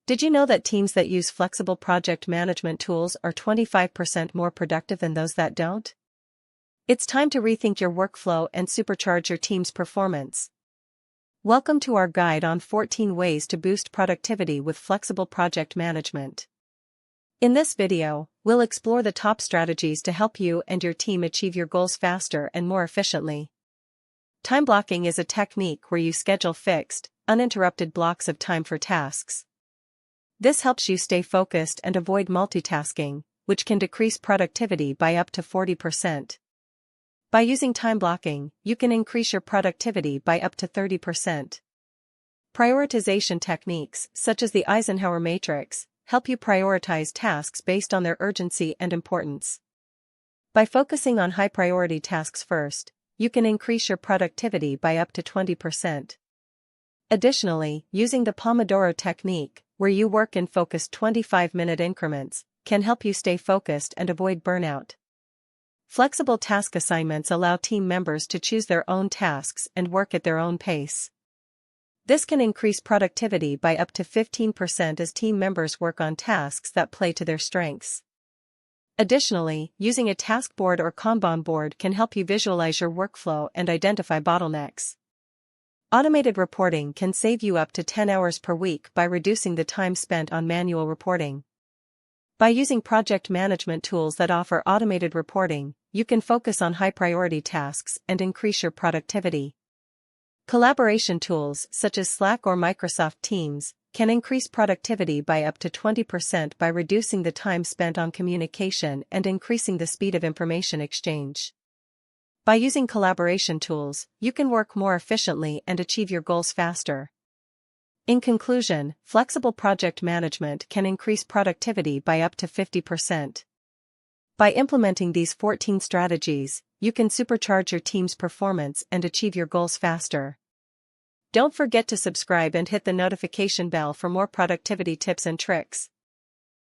Did you know that teams that use flexible project management tools are 25% more productive than those that don't? It's time to rethink your workflow and supercharge your team's performance. Welcome to our guide on 14 ways to boost productivity with flexible project management. In this video, we'll explore the top strategies to help you and your team achieve your goals faster and more efficiently. Time blocking is a technique where you schedule fixed, uninterrupted blocks of time for tasks. This helps you stay focused and avoid multitasking, which can decrease productivity by up to 40%. By using time blocking, you can increase your productivity by up to 30%. Prioritization techniques, such as the Eisenhower matrix, help you prioritize tasks based on their urgency and importance. By focusing on high-priority tasks first, you can increase your productivity by up to 20%. Additionally, using the Pomodoro technique, where you work in focused 25-minute increments, can help you stay focused and avoid burnout. Flexible task assignments allow team members to choose their own tasks and work at their own pace. This can increase productivity by up to 15% as team members work on tasks that play to their strengths. Additionally, using a task board or Kanban board can help you visualize your workflow and identify bottlenecks. Automated reporting can save you up to 10 hours per week by reducing the time spent on manual reporting. By using project management tools that offer automated reporting, you can focus on high-priority tasks and increase your productivity. Collaboration tools, such as Slack or Microsoft Teams, can increase productivity by up to 20% by reducing the time spent on communication and increasing the speed of information exchange. By using collaboration tools, you can work more efficiently and achieve your goals faster. In conclusion, flexible project management can increase productivity by up to 50%. By implementing these 14 strategies, you can supercharge your team's performance and achieve your goals faster. Don't forget to subscribe and hit the notification bell for more productivity tips and tricks.